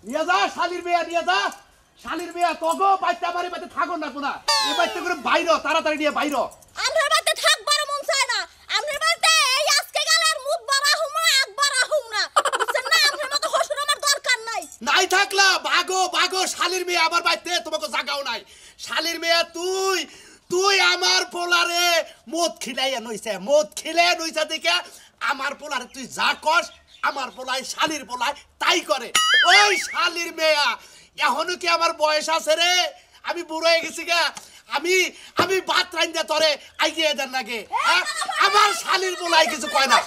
নিয়ে যা শালির মেয়া নিয়ে যা শালির মেয়া তগো বাইতে আমারে বাইতে থাকো না কোনা এই বাইতে করে বাইরো তাড়াতাড়ি নিয়ে বাইরো আমনের বাড়িতে থাকবার মন চায় না আমনের বাড়িতে এই আজকে গেলে আর মুখ বাড়া হুম না একবার আহুম না বুঝছেন না আমনের মতো হসুর আমার দরকার নাই নাই থাকলা ভাগো ভাগো শালির মেয়া আমার বাইতে তোমাকে জাগাও নাই শালির মেয়া তুই আমার পোলারে মদ খিলাইয়া নইছে দেখে আমার পোলারে তুই যা কস আমার পোলাই শালির পোলাই তাই করে ওই শালির মেয়া এখনো কি আমার বয়স আছে রে আমি বুড়ো হয়ে গেছি গা আমি ভাত রাইন্দা তরে আইগিয়ে দেন নাকি আমার শালির পোলাই কিছু কয় না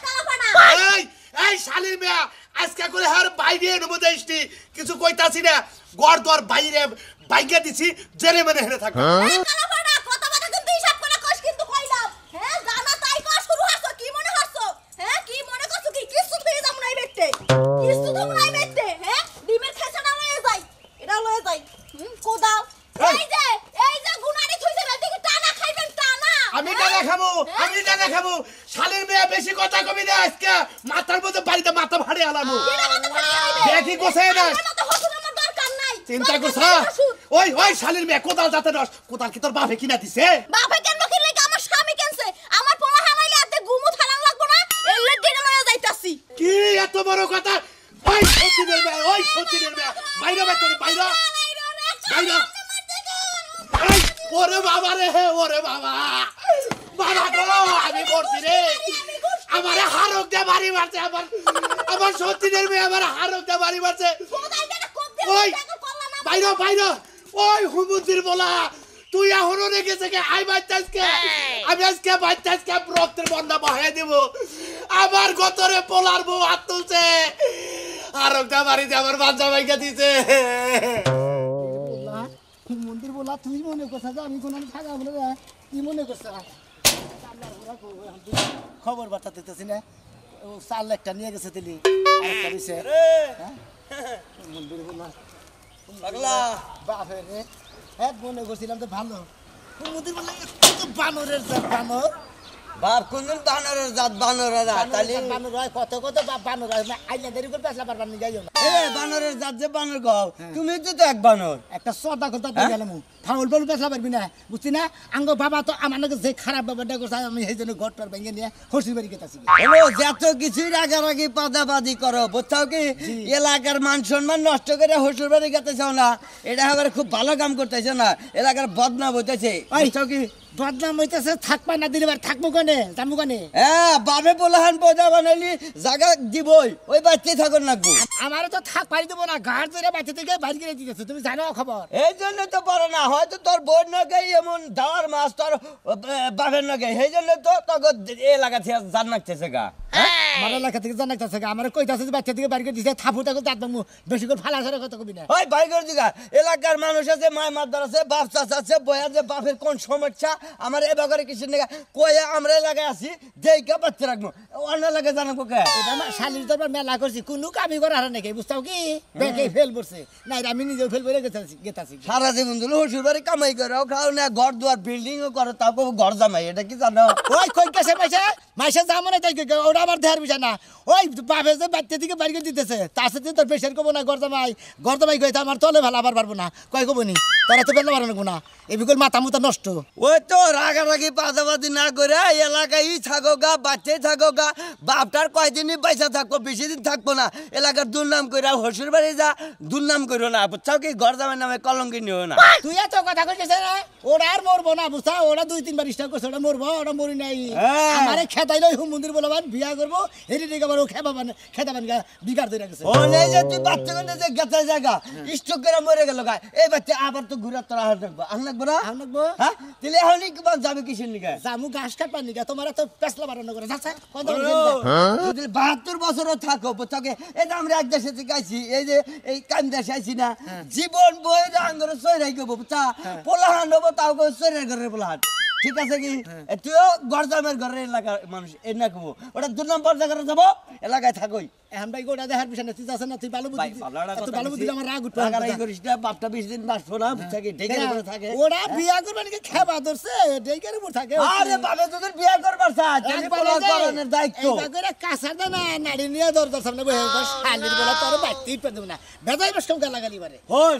এই শালির মেয়া আজকে করে হার বাইরে নেবো দেশটি কিছু কইতাছি না গড় দর বাইরে বাইকে দিছি জেনে মনে হেরে থাকবে আমি টাকা খাবো শালির মেয়ে বেশি কথা কবি না আজকে মাথার মধ্যে বাড়িতে মাথা ভাড়ে আলামু দেখি গোছায় না চিন্তা করছ ওই শালির মেয়ে কোদাল যাতে রস কোদাল কি তোর বাপে কিনা দিছে বাপে কেন কিনলে আমার স্বামী কেনছে আমার পোলা হারাইলে আতে গুমু থালান লাগবো না এর লাগি না যাইতাছি কি এত বড় কথা ওই সতীনের মেয়ে বাইরে ওরে বাবা রে ওরে বাবা গো আমি করছি রে আমারে হারক দে বাড়ি মারছে আমার সতীনের মেয়ে আমার হারক দে বাড়ি মারছে ওই বাইরে ওই হুমুন্দির বলা তুই এখনো রেখেছে কে আমি আজকে রক্তের বন্যা বহাই দেব আমার গতরে পোলার বউ হাত তুলছে হারক দে বাড়িতে আমার বাচ্চা ভাইকে দিছে মন্দির বলা তুই মনে করছ যে আমি কোনো থাকা বলে কি মনে করছ খবর বার্তা দিতেছি না ও 4 লাখটা নিয়ে গেছে দিলি আরেকটা দিছে মন্দির বলা পাগলা বাপে রে হ্যাঁ মনে করছিলাম তো ভালো মন্দির বলা কত বানরের জাত বানর বাপ কোনদিন বানরের জাত বানরের তালি বানর হয় কত বাপ বানর হয় আইলা দেরি করে পেছলা পারবার নি যাইও না বানরের জাত যে বানর গাও তুমি তো এক বানর একটা সদা কথা দিয়ে গেলাম ফাউল বল পেছলা পারবি না বুঝছি না আঙ্গ বাবা তো আমার নাকি যে খারাপ ব্যাপারটা করছে আমি সেই জন্য ঘরটার ভেঙে নিয়ে হসির বাড়ি গেতাছি যত কিছুই রাগারাগি পাদাবাদি করো বুঝছাও কি এলাকার মান সম্মান নষ্ট করে হসির বাড়ি গেতেছাও না এটা আবার খুব ভালো কাম করতেছে না এলাকার বদনাম হইতেছে বুঝছাও কি বদনাম হইতেছে থাকবা না দিলে থাকবো কানে যাবো কানে বাবে বলাহান পয়দা বানাইলি জায়গা দিবই ওই বাচ্চা থাকুন লাগবো আমারও তো থাক পারি দেবো না ঘাট ধরে বাচ্চা থেকে বাইরে গিয়ে দিতেছে তুমি জানো খবর এই জন্য তো পারো না হয়তো তোর বোন নগে এমন দাওয়ার মাছ তোর বাপের নগে সেই জন্য তো তোকে এলাকা থেকে জান নাকতেছে গা আমার এলাকা থেকে জান নাকতেছে গা আমার কইতাছে যে বাচ্চা থেকে বাইরে গিয়ে দিছে থাপু তাকে দাঁত ভাঙবো বেশি করে ফালা ছাড়া কথা কবি না ওই বাইরে করে দিগা এলাকার মানুষ আছে মায় মাদার আছে বাপ চাচা আছে বয়া যে বাপের কোন সমস্যা আমার এ ব্যাপারে কিছু নেই কয়ে আমরা এলাকায় আছি যেই কে বাচ্চা রাখবো অন্য এলাকায় জানাবো কে শালির দরবার মেলা করছি কোনো কামই করা হারা নাকি বুঝতাও কি দেখে ফেল পড়ছে না আমি নিজেও ফেল করে গেতাছি সারা জীবন ধরে শ্বশুর বাড়ি কামাই করো খাও না ঘর দুয়ার বিল্ডিং ও করো তাও ঘর জামাই এটা কি জানো ওই কই কাছে মাইসা যাবো না তাই ওটা আমার দেহার বিষয় না ওই বাপে যে বাচ্চা থেকে বাড়ি দিতেছে তার সাথে তোর প্রেশার কবো না ঘর জামাই কইতে আমার তলে ভালো আবার পারবো না কয় কবো নি তারা তো পেলে পারবো না এই বিকল মাথা মুথা নষ্ট ওই তো রাগারাগি পাদাবাদি না করে এলাকায় থাকো গা বাচ্চাই থাকো গা বাপটার কয়দিনই পয়সা থাকবো বেশি দিন থাকবো না এলাকার দুর্নাম করে হসুর বাড়ি যা দুর্নাম করো না বুঝছাও কি ঘর জামাই নামে কলঙ্কি নিও না তুই এত কথা কইছিস না ওরা আর মরবো না বুঝছা ওরা 2-3 বার স্টার্ট করছে ওরা মরবো ওরা মরি নাই আমারে খেতাইলো মন্দির বলবান বিয়া করবো হেরি দিকে আবার ও খেতাবান বিগার ধরে গেছে ও নেই যে তুই বাচ্চা কোন যে গেছে জায়গা স্টক করে মরে গেল গা এই বাচ্চা আবার তো ঘুরে তোরা হাত রাখবো আনলাগবো না আনলাগবো হ্যাঁ তাহলে হলি কি বান যাবে কিসের নিকে জামু ঘাস কাটবার নিকে তোমার তো পেছলা বাড়ানো করে যাচ্ছে যদি 72 বছরও থাকো বুঝছাকে এই যে আমরা এক দেশে থেকে আইছি এই যে এই কাম দেশে আইছি না জীবন বই আঙ্গরে সই রাখবো বুঝছা পোলাহান হবো তাও সই রাখবে পোলাহান ঠিক আছে কি তুইও গরজামের ঘরের এলাকার মানুষ এ না কবো ওটা 2 নম্বর জায়গায় যাবো এলাকায় থাকই এখন ভাই গোটা দেখার বিষয় না তুই আছে না তুই ভালো ভাই বুদ্ধি ভালোটা তুই কথা ভালো বুদ্ধি আমার রাগ উঠবে রাগারাগি করিস না বাপটা 20 দিন বাসবো না থাকে ঢেকে করে থাকে ওরা বিয়া করবে নাকি খেবা ধরছে ডেকের উপর থাকে আরে বাবা তোদের বিয়ে করবার চাই তাহলে একবার পোলা যে করণের দায়িত্ব এইবার করে কাঁচা দে না নাড়ি নিয়ে দরজার সামনে বসে শালির বলা তোর বাইতেই পারবে না বেজাই বস কেউ গালাগালি বারে হন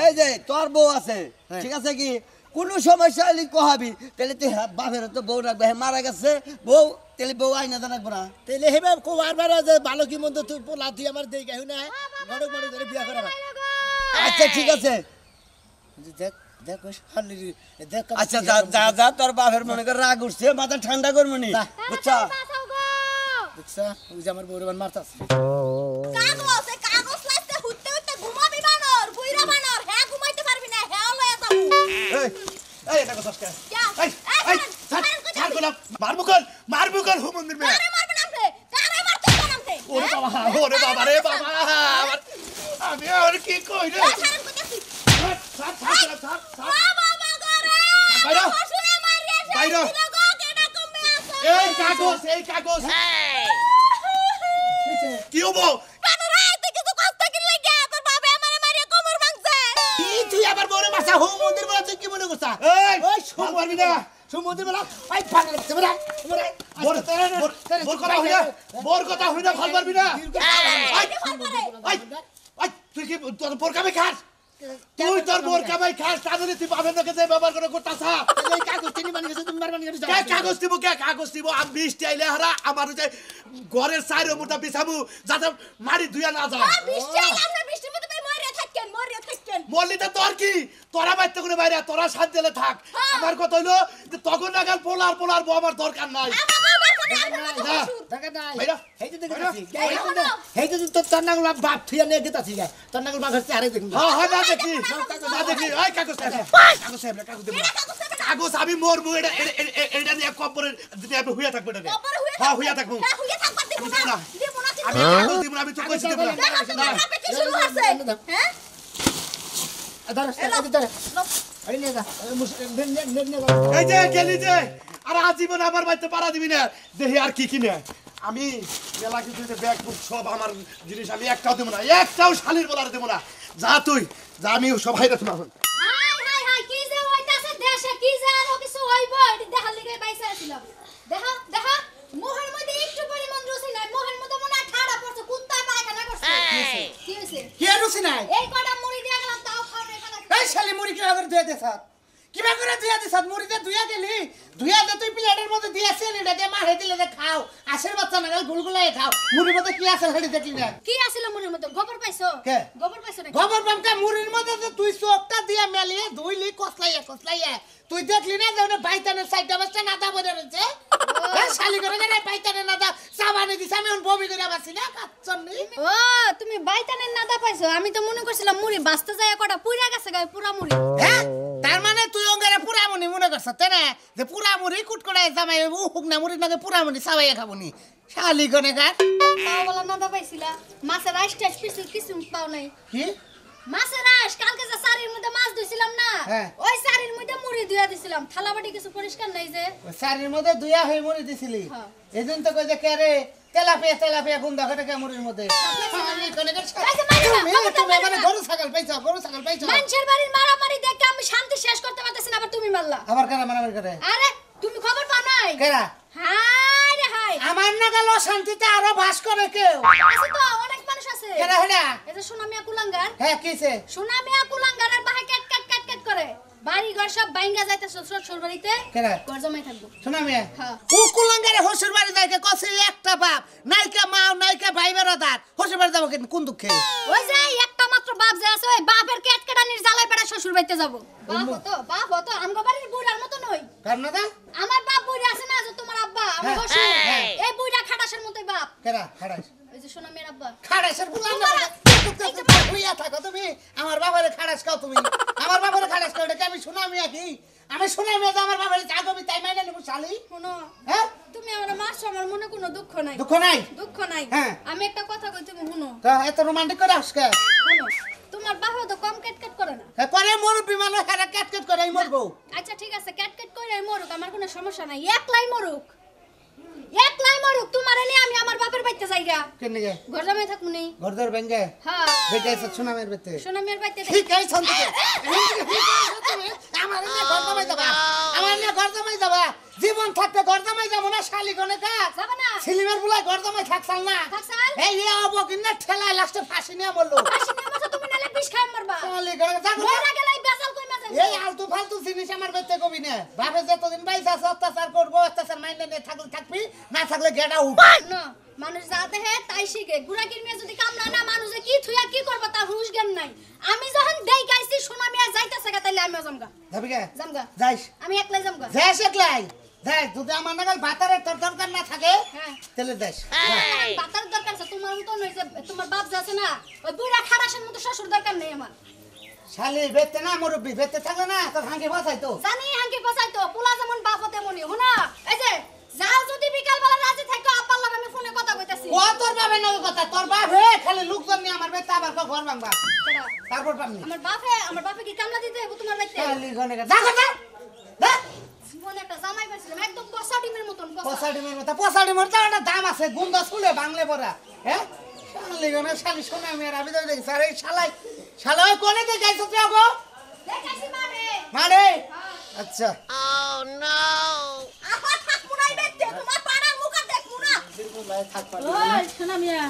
এই যে তোর বউ আছে ঠিক আছে কি কোন সমস্যা হলে কহাবি তাহলে তুই বাপের তো বউ রাখবে মারা গেছে বউ তাহলে বউ আইনা রাখবো না তেলে হেবে কোবার বারে যে ভালো কি মন্দ তুই পোলা তুই আমার দেই গাই না গড়ক গড়ক করে বিয়া করা আচ্ছা ঠিক আছে দেখ দেখ শালির দেখ আচ্ছা যা যা যা তোর বাপের মনে করে রাগ উঠছে মাথা ঠান্ডা করবো নি বুঝছা দেখছা ওই যে আমার বউরে মারতাছ কাগজ এই কাগজ লাইতে হুটতে হুটতে ঘুমাবি বানর বুইরা বানর হ্যাঁ ঘুমাইতে পারবি না হ্যাঁ লয়ে যাবো এই এই এটা কথা কে যা, এই এই ছাড় গোলাম মারবো কল হুমন্দির মে কারে মারবেন আপনি কারে মারতে জানামতে ওরে বাবা রে বাবা আমার আমি আর কি কই রে ছাড়েন কইতাছি ছাড় বাবা গরে বাইরে শুনে মারিয়ে বাইরে গো কেডা কমবে আছে এই কাগজ কি হবো বানর আইতে কিছু কষ্ট কি লাগে তোর বাবা আমারে মারিয়ে কোমর ভাঙছে কি তুই আবার বউরে মারছা হোম মন্দির বলা তুই কি মনে করছা এই ওই ভাল পারবি না সমুদ্র বলা ওই পাগল লাগছে বলা বোর কথা হই না ভাল পারবি না এই তুই কি তোর বোর কামে খাস তুই তোর বোর কামে খাস তাহলে তুই বাবার লোকে যে ব্যবহার করে করতাছা এই কাগজ চিনি বানি গেছে তুমি মারবানি গেছে কে কাগজ দিব আমি বৃষ্টি আইলে হারা আমার যে ঘরের চাইরে মোটা বিছাবু যাতে মারি ধুয়া না যায় বৃষ্টি আইলে আপনি বৃষ্টির মধ্যে তাই মরিয়া থাকেন মল্লি তো তোর কি তোরা বাইতে করে বাইরে তোরা শান্তি হলে থাক আমার কথা হইলো যে তখন নাগাল পোলার বউ আমার দরকার নাই টাকা নাই বাইরা এই যে দেখতাছি এই যে তোর নাগুলা বাপ থিয়া নিয়ে গেতাছি গায় তোর নাগুল মাঘের চেহারা দেখুন হ্যাঁ না দেখি ওই কাগজ দেব কাগজ আমি মরবো এটা নিয়ে কবরে দিতে আমি হুইয়া থাকবো এটা নিয়ে হ্যাঁ হুইয়া থাকবো আমি কাগজ দিব না আমি তো কইছি দেব না হ্যাঁ ধর ধর এই নিয়ে যা এই যে গেলি যে আর আজীবন আমার বাড়িতে পাড়া দিবি না দেখি আর কি কিনে আমি মেলা কিছু ব্যাগ বুক সব আমার জিনিস আমি একটাও দেবো না একটাও শালির বলার দেবো না যা তুই যা আমি সবাই রাখবো এখন হাই কি যে হইতাছে দেশে কি যে আরো কিছু হইব এটি দেখার লাগি বাইসা আছিলাম দেখা মোহের মধ্যে একটু পরিমাণ রুচি নাই মোহের মধ্যে মনে হয় ঠাড়া পড়ছে কুত্তা পায়খানা করছে কি হইছে কি রুচি নাই এই কটা মুড়ি দিয়া গেলাম তাও খাও না খানা এই শালি মুড়ি কিবা করে ধুয়া দে স্যার কিবা করে ধুয়া দে স্যার মুড়িতে ধুয়া গেলি ধুয়া দে তুই প্লেটের মধ্যে দিয়েছিস এটা দিয়ে মারে দিলে দে খাও আশের বাচ্চা না গুলগুলাই খাও মুড়ির মধ্যে কি আছে হেডি দেখলি না কি আছিল মুড়ির মধ্যে গোবর পাইছো কে? গোবর পাইছো নাকি গোবর পামকা মুড়ির মধ্যে তো তুই চোখটা দিয়া মেলিয়ে ধুইলি কসলাইয়া তুই দেখলি না যে ওটা বাইতানের সাইডটা বাসটা নাদা বলে রয়েছে এই শালি করে রে বাইতানের নাদা সাবানে দিছ আমি বমি করে বাসি না কাচ্চনি ও তুমি বাইতানের নাদা পাইছো আমি তো মনে করছিলাম মুড়ি বাস্তে যায় কটা পুরা গেছে গায় পুরা মুড়ি হ্যাঁ তার মানে তুই অঙ্গারে পুরামুনি মনে করছ তাই না যে পুরামুড়ি কুটকড়ায় জামাই হুক না মুড়ি নাকি পুরামুনি সাবাইয়া খাবনি শালি কোনে কাট পাও বলা নাদা পাইছিলা মাছের আইস টাইস কিছু পাও নাই কি মাছের আইস কালকে যে সারির মধ্যে মাছ ধুইছিলাম না হ্যাঁ। ওই সারির মধ্যে মুড়ি ধুইয়া দিছিলাম থালাবাটি কিছু পরিষ্কার নাই যে শাড়ির মধ্যে দুইয়া হয়ে মুড়ি দিছিলি হ্যাঁ। এদিন তো কই যে কে রে তেলাপিয়া গুন্ডা করে কে মুড়ির মধ্যে শালি কোনে কাট তুমি মানে গরু ছাগল পাইছো মানুষের বাড়ির মারামারি দেখে আমি শান্তি শেষ করতে পারতেছি না আবার তুমি মারলা আবার কারা মারামারি করে আরে তুমি খবর পাও নাই কেরা হাই রে হাই আমার না গেল শান্তিতে আরো বাস করে কেউ আছে তো অনেক মানুষ আছে কেরা হেডা এই যে সোনামিয়া কুলাঙ্গার হ্যাঁ কিছে সোনামিয়া কুলাঙ্গারের বাহে ক্যাট করে বাড়ি ঘর সব বাইঙ্গা যাইতে শ্বশুর বাড়িতে কেরা ঘর জমাই থাকবো শোনা মিয়া হ্যাঁ। ও কুলাঙ্গারে হসুর বাড়ি যাইকে কসে একটা বাপ নাইকা মা নাইকা ভাই বেড়াদার হসুর বাড়ি যাবো কোন দুঃখে ওই যে একটা মাত্র বাপ যে আছে ওই বাপের কেটকেটানির জ্বালায় পেড়া শ্বশুর বাড়িতে যাবো বাপ হতো আমগো বাড়ির বুড়ার মতো নই কার না দা আমার বাপ বুড়ি আছে না যে তোমার আব্বা আমার হ্যাঁ, শ্বশুর হ্যাঁ। এই বুড়া খাটাসের মতোই বাপ কেরা খাড়াইছ ওই যে সোনামিয়ার আব্বা খাড়াইছের কুলাঙ্গা হইয়া থাকো তুমি আমার বাবারে খাড়াস খাও তুমি আমার বাবারে খাড়াস খাও এটা কি আমি শোনা মিয়া কি আমি শোনা মিয়া যে আমার বাবারে চাগবি তাই মাইনা নেব শালি শোনো হ্যাঁ তুমি আমার মারছো আমার মনে কোনো দুঃখ নাই দুঃখ নাই দুঃখ নাই হ্যাঁ। আমি একটা কথা কই তুমি শুনো তা এত রোমান্টিক করে আসকে শুনো তোমার বাবা তো কম কেট করে না করে মুরব্বি মানুষ হেরা ক্যাটকেট করে মরবো। আচ্ছা ঠিক আছে ক্যাট ক্যাট কইরা মরুক আমার কোনো সমস্যা নাই একলাই মরুক তোমার এনে আমি আমার বাপের বাড়িতে যাইগা কেন গে ঘর জামাই থাকমু নি ঘরদার ভেঙ্গে হ্যাঁ বেটাইছ সুনামের বেতে সোনামিয়ার বাড়িতে ঠিক আছে শুনতে আমার নিয়ে ঘর জামাই যাবা আমার নিয়ে ঘর জামাই যাবা জীবন থাকতে ঘর জামাই যাবো না শালি কোনে কা যাবা না সিলিমের বুলাই ঘর জামাই থাকছাল না থাকছাল? এই আবো কিনা ঠেলায় লাস্টে ফাঁসি নিয়ে বললো ফাঁসি নিয়ে মরছো, তুমি নালে বিষ খাই মারবা শালি কোনে যাবো মরা গেলে এই বেজাল কই মাঝে এই আলতু ফালতু জিনিস আমার বেতে কবি না ভাবে যতদিন বাইসা আছে অত্যাচার করবো অত্যাচার মাইন্ডে নিয়ে থাকলে থাকবি না থাকলে গেট আউট না মানুষ যা দেখে তাই শিখে গুড়াকির মেয়ে যদি কামড়া না মানুষে কি থুয়া কি করবে তার হুঁশ জ্ঞান নাই আমি যখন দেই গাইছি সোনামিয়া যাইতেছে গা তাইলে আমিও জামগা যাবি কে জামগা যাইস আমি একলাই জামগা যাইস একলাই দেখ যদি আমার নাগাল ভাতারের তোর দরকার না থাকে হ্যাঁ তাহলে যাইস বাতার দরকার আছে তোমার মতো নই যে তোমার বাপ যা আছে না ওই বুড়া খারাসের মতো শ্বশুর দরকার নেই আমার শালি বেতে না মুরব্বি বেতে থাকলে না তোর হাঙ্কি বসাইতো জানি হাঙ্কি পচাইতো পোলা যেমন বাপ তেমনই হুনা এই যে যাও যদি বিকাল বেলা রাজি থাকো আপার লগে আমি ফোনে কথা কইতাছি ও তোর বাবে নয় কথা তোর বাপ হে খালি লোকজন নিয়ে আমার বেতে আবার ঘর ভাঙবা কেডা? তারপর পাবনি আমার বাপে কি কামলা দিতে হবে তোমার বাড়িতে শালি গনে যা কথা দেখ মনে একটা জামাই পাইছিলাম একদম কষা ডিমের মতন কষা পসাডিমের তো একটা দাম আছে গুন্দা স্কুলে বাংলে পড়া হ্যাঁ শালি গনে শালি শোনা মেয়ের আমি তো দেখি স্যার এই শালাই কোনে তে গাইছো তুই গো দেখাইছি মারে মানে আচ্ছা আপা থাকমু নাই দেখতে তোমার পাড়ার মুখ আর দেখমু না ওই শোনা মিয়া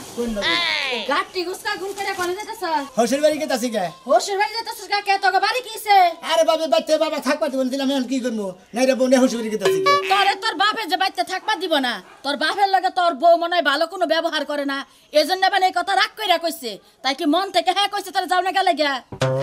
গাটি গুসকা গুম করে কোনে যাইতাছ হোসের বাড়ি কে তাসি গে হোসের বাড়ি যাইতাছ গা কে তোকে বাড়ি কিছে আরে বাবা বাচ্চা বাবা থাকবা দিবেন দিলাম এখন কি করবো নাই রে বোনে হোসের বাড়ি কে তাসি গে তোরে তোর বাপে যে বাইতে থাকবা দিব না তোর বাপের লগে তোর বউ মনে হয় ভালো কোনো ব্যবহার করে না এজন্য মানে এই কথা রাগ কইরা কইছে তাই কি মন থেকে হ্যাঁ কইছে তোর যাও না গেলে গিয়া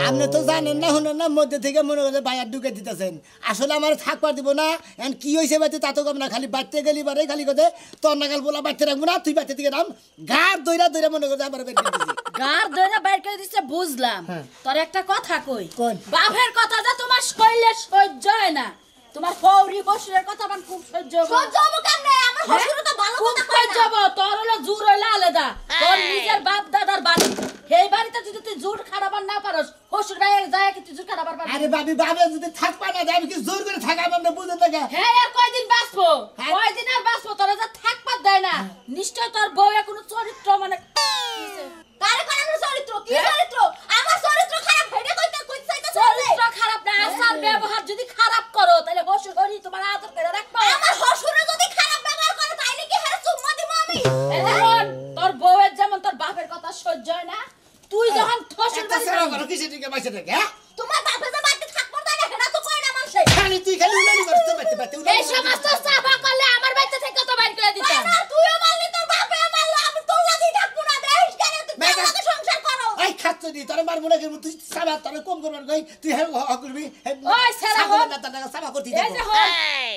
আপনি তো জানেন না শুনেন না মধ্যে থেকে মনে করে বাইরে ঢুকে দিতেছেন আসলে আমার থাকবা দিব না এখন কি হয়েছে বাড়িতে তা তো কম না খালি বাড়তে গেলি বারে খালি কথা তোর নাগাল বলা বাড়তে রাখবো না তুই বাড়তে দিকে নাম গার দইরা দইরা মনে করে আমার বের করে দিছি গার ধরে বাইর করে দিছে বুঝলাম হ্যাঁ। তোর একটা কথা কই কোন? বাপের কথা যা তোমার শৈলে সহ্য হয় না তোমার ফৌরি বসুরের কথা আমার খুব সহ্য হয়। সহ্য হবো কেমনে আমার শ্বশুর তো ভালো খুব কথা কয় সহ্য না হবো, তোর হলো জোর হইলে আলাদা তোর নিজের বাপ দাদার বাড়ি সেই বাড়িতে যদি তুই জোর খারাবার না পারস শ্বশুর ভাই যায় কি তুই জোর খারাবার পারবি আরে বাবি বাবে যদি থাকবা না আমি কি জোর করে থাকাবো না বুঝে থাকে হ্যাঁ আর কয়দিন বাঁচবো হ্যাঁ। কয়দিন আর বাঁচবো তোরা যা থাকবার দেয় না নিশ্চয় তোর বউয়ের কোনো চরিত্র মানে কারে কারে আমার চরিত্র কি হ্যাঁ? চরিত্র আমার চরিত্র খারাপ হেডে কইতে চাইতাছ চরিত্র খারাপ না আচার ব্যবহার যদি খারাপ করো তাহলে শ্বশুর ঘরে তোমার আদর করে রাখবো আমার শ্বশুরে যদি খারাপ ব্যবহার করে তাইলে কি হেরে চুম্মা দিব আমি এই যেমন তোর বউয়ের যেমন তোর বাপের কথা সহ্য হয় না তুই যখন শ্বশুর একটা বাড়ি সেরা যাবি, করো কিসে দিকে বাইসে থাকে হ্যাঁ তোমার বাপে যে বাড়িতে থাকবো তাই না হেডা তো কই না মানুষে খালি তুই খালি উলানি করছ তো বাইতে বাইতে এই সমস্ত চাপা করলে আমার বাড়িতে থেকে তো বাইর করে দিতাম না তুইও মারলি তোর বাপে মারলো আমি তোর লাগি থাকবো না দেখিস কেন তুই তোর মেঘা- লাগে সংসার করো এই খাচ্ছ দি তোর মারবো না কেন তুই সাবা তোর কম করবার কই তুই হে করবি ওই সেরা হোক। সাবা করতি এই যে হল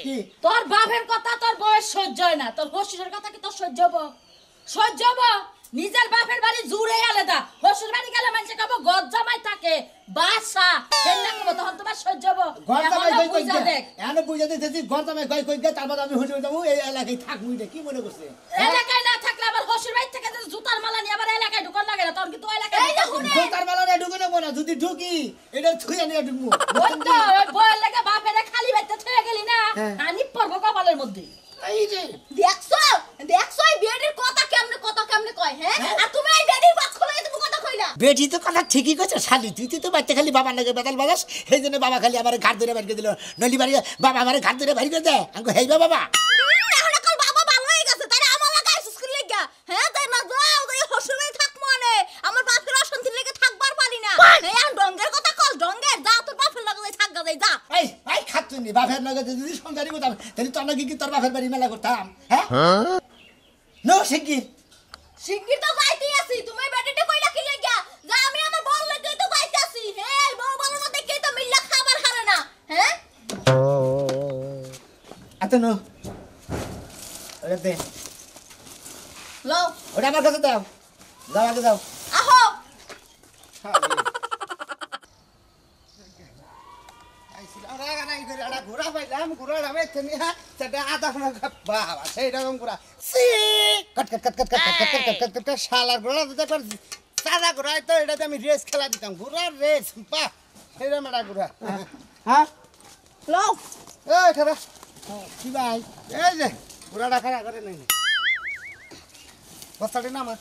কি তোর বাপের কথা তোর বউয়ের সহ্য হয় না তোর শ্বশুরের কথা কি তোর সহ্য হবো সহ্য হবো নিজের বাপের বাড়ি জুড়ে আলাদা শ্বশুর বাড়ি গেলে মানুষে কব গদ জামাই থাকে বাসা হেল্লা কব তখন তোমার সহ্য হবো গরতামাই এখনো কই কই বুঝা দেখ এনে বুঝা দিতেছি গরতামাই কই কই তারপর আমি হইতে যাবো এই এলাকায় থাকবো এটা কি মনে করছে এলাকায় না থাকলে আবার শ্বশুর বাড়ি থেকে যদি জুতার মালা নিয়ে আবার এলাকায় ঢুকার লাগে না তখন কিন্তু ওই এলাকায় এই যে ঢুকবি। শুনে তার বেলা না ঢুকে নেবো না যদি ঢুকি এটা থুই আনি ঢুকবো ওই তো ওই বউয়ের লাগে বাপের খালি বাইতে থয়ে গেলি না হ্যাঁ। আনি পড়বো কপালের মধ্যে এই যে দেখছো এই বেডির কথা কেমনে কয় হ্যাঁ আর তুমি এই বেডির কথা খুলে তুমি কথা কইলা বেটি তো কথা ঠিকই কইছ শালি তুই তো বাচ্চা খালি বাবার লাগে বেতাল বাজাস সেই জন্য বাবা খালি আমার ঘাট ধরে বাইরে দিল নলি বাড়ি বাবা আমার ঘাট ধরে বাইরে দে আমি হেইবা বাবা এখন কাল বাবা ভালো হয়ে গেছে তাই আমার লাগা আইসুস করে লাগা হ্যাঁ তাই না যাও তাই হসুরে থাকমু আনে আমার বাপের অশান্তি লেগে থাকবার পারি না এই আর ডঙ্গের কথা কল ডঙ্গের যা তোর বাপের লাগা থাকগা যাই যা এই এই খাচ্ছনি বাপের লাগে যদি সংসারই করতাম তাহলে তোর নাকি কি তোর বাপের বাড়ি মেলা করতাম হ্যাঁ নো শিগগির শিগগির তো যাইতেই আছি তুমি বেডিতে কইলা কি লাগা যা আমি আমার বল লাগেই তো যাইতে আছি হ্যাঁ বউ ভালো না দেখেই তো মিল্লা খাবার হারে না হ্যাঁ আচ্ছা নো ওটা দে লও ওটা আমার কাছে দাও যাও আগে যাও আহো ঘোরা পাইলাম ঘোরা নামে সেটা আধা ঘন্টা বাবা সেই রকম ঘোরা কট কট কট কট কট কট কট কট কট কট শালার ঘোরা তো সাদা ঘোরায় তো এটাতে আমি রেস খেলা দিতাম ঘোরার রেস বাহ এই রে মেডা গুড়া হ্যাঁ লও এই খারা কি ভাই এই যে গুড়াটা খারা করে নাই বস্তাটি নামা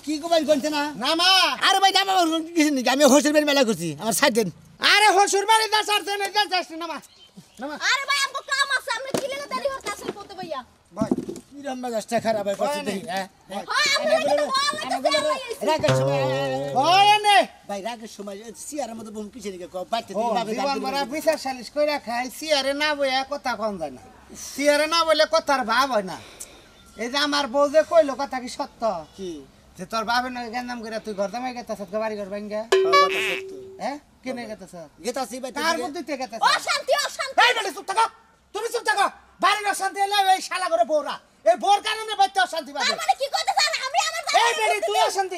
কি কবাই করছে না নামা আরে ভাই নামা কিছু নাকি আমি হোসের বাড়ি মেলা করছি আমার সাইড দেন আরে হসুর বাড়ি দা সারতে না যাস নামা নামা আরে ভাই আমগো কাম আছে আমরা কি লেগে দেরি হতাছেন কত ভাইয়া ভাই কিরম মেজাজটা খারাপ হয় করছে দেখি হ্যাঁ হ্যাঁ আমরা কিন্তু বল রাগের সময় ওই নে ভাই রাগের সময় সিয়ারের মধ্যে বহু পিছিয়ে দিকে বাড়তে ও জীবন ভরা বিচার সালিশ কইরা খাই সিয়ারে না বইয়া কথা কম যায় না সিয়ারে না বইলে কথার ভাব হয় না এই যে আমার বউ যে কইলো কথা কি সত্য কি যে তোর বাপের নাকি গেন্দাম করে তুই ঘর জামাই গেতাছ বাড়ি ঘর ভাঙ্গা হ্যাঁ কেনে গেতাছ গেতাছি ভাই কার বুদ্ধিতে গেতাছ অশান্তি অশান্তি এই বেটা চুপ থাকো তুমি চুপ থাকো বাড়ির অশান্তি এলে এই শালা করে বউরা এই বউর কারণে বাইতে অশান্তি বাজে তার মানে কি কইতেছেন আমি আমার এই বেটি তুই অশান্তি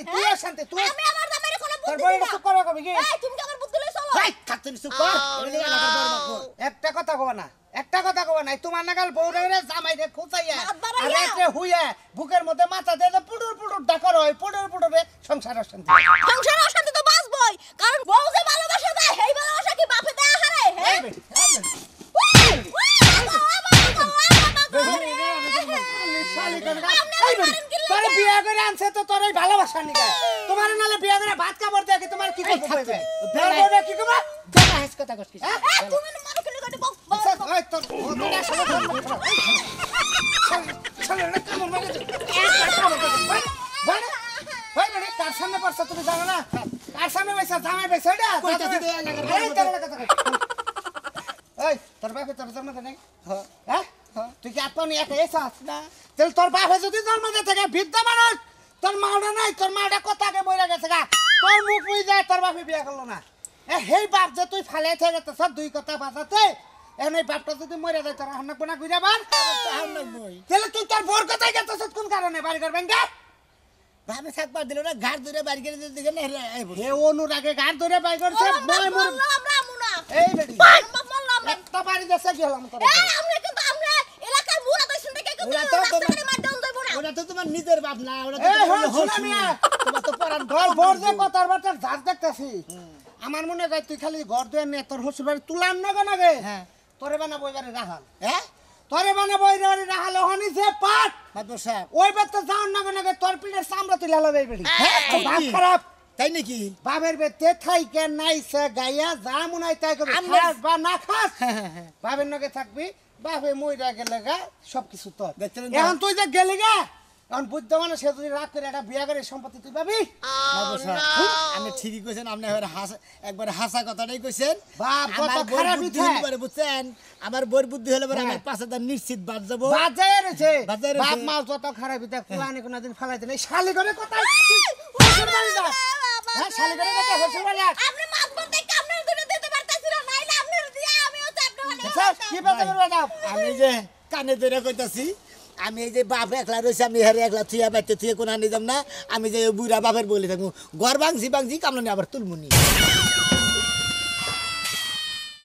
তুই আমি আমার দামের কোনো তোর বুদ্ধি বউরে না চুপ করো কবি কি এই তুমি কি আমার বুদ্ধি লইছো ভাই থাকতে চুপ কর এই এলাকার বড় বাপ একটা কথা কও না একটা কথা কও না তোমার নাগাল বউরে জামাই রে খুঁচাইয়া আর রাতে হুইয়া বুকের মধ্যে মাথা দিয়ে পুডুর পুডুর ডাকর হয় পুডুর পুডুরে সংসার অশান্তি সংসার অশান্তি তো বাঁচবই কারণ বউ যে ভালোবাসা দেয় সেই ভালোবাসা কি বাপে দেয় হারে এই হ্যাঁ বেটি তোরে বিয়া করে আনছে তো তোর এই ভালোবাসা নিকে তোমার নালে বিয়া করে ভাত কাপড় দিয়ে কি তোমার কি করতে হবে তোর বউরে কি করবা জানা হেস কথা কস কি তুমি মারো কেন কাটে বউ ওই তোর ওটা চলে না কামড় মারে ভাই ভাই রে কার সামনে পড়ছ তুমি জানো না কার সামনে বসে জামাই বসে এটা কইতাছি তো এলাকার বড় এই তোর কথা এই তোর বাপে তোর জন্ম দেয় হ্যাঁ তুই কি আপনি একা এসেছ না তাহলে তোর বাপে যদি জন্ম দিয়ে থাকে বৃদ্ধ মানুষ তোর মাওটা নাই তোর মাওটা কথাকে মরে গেছে গা তোর মুখ মুই যায় তোর বাপে বিয়ে করলো না হেই বাপ যে তুই ফালে থেকে তো সব দুই কথা বাজাতে এখন এই বাপটা যদি মরে যায় তোর হান্না কোনা ঘুরে বার তাহলে তুই তোর বোর কথাই গেছিস কোন কারণে বাড়ি করবেন গা ভাবে থাকবার দিল না ঘাট ধরে বাড়ি করে দিকে না হে অনুরাগে গান ধরে বাই করছে মই মোর আমরা আমুনা এই বেটি আমরা বললাম একটা বাড়ি দেশে গেলাম তোর এই আমরা কিন্তু আমরা এলাকার বুড়া কইছেন দেখে কিন্তু ওরা তো রাস্তা তোমার- করে মার দাউন দইব না ওটা তো তোমার নিজের বাপ না ওটা তো এই তোমার হল হোস শোনা মিয়া তোমার তো পরান তোর বোর যে কথার বার্তা ঝাঁজ দেখতেছি আমার মনে হয় তুই খালি ঘর দুয়ে নে তোর শ্বশুর বাড়ি তুলার নগে নগে হ্যাঁ তোরে বানাবো এবারে রাহাল হ্যাঁ তোরে বানাবো এবারে রাহাল ওখানে যে পাট মাদবর সাহেব ওই বেত তো যাওয়ার নগে নগে তোর পিঠের চামড়া তুলে লবে বেড়ি হ্যাঁ, তোর বাপ কি? খারাপ তাই নাকি বাবের বেতে থাইকে নাইছে গাইয়া যা মনে হয় তাই করবি আমরা- খাস বা না খাস হ্যাঁ। বাবের নগে থাকবি বাপে মইরা গেলে গা সবকিছু তোর দেখছিলেন তো? এখন তুই যে গেলি গা এখন বুদ্ধ মানে সে যদি রাগ করে একটা বিয়া করে সম্পত্তি তুই পাবি মাদবর সাহেব আপনি ঠিকই কইছেন আপনি একবার হাসা কথাটাই কইছেন বাপ কত আমার বোর খারাপ বুদ্ধি ইচ্ছা। হলে পরে বুঝছেন আমার বোর বুদ্ধি হলে পরে হ্যাঁ। আমার 5000 নিশ্চিত বাদ যাব বাজায় রয়েছে বাজায় রয়েছে। বাপ মাল যত খারাপ এটা কুয়ানি কোনদিন ফেলাইতে নেই শালি করে কথা শ্বশুর বাড়ি যা হ্যাঁ শালি করে কথা শ্বশুর বাড়ি যা আপনি মাছ বলতে কামনের দুটো দিতে পারতাছি না নাইলে আপনার দিয়া আমিও চাপ আচ্ছা, কি বাজে করবে যাও আমি যে কানে ধরে কইতাছি আমি এই যে বাপ একলা রয়েছে আমি হেরে একলা থুয়া বাইতে থুয়ে কোনা নিয়ে যাম না আমি যে বুড়া বাপের বলে থাকবো ঘর ভাঙছি কামলানি আবার তুলমুনি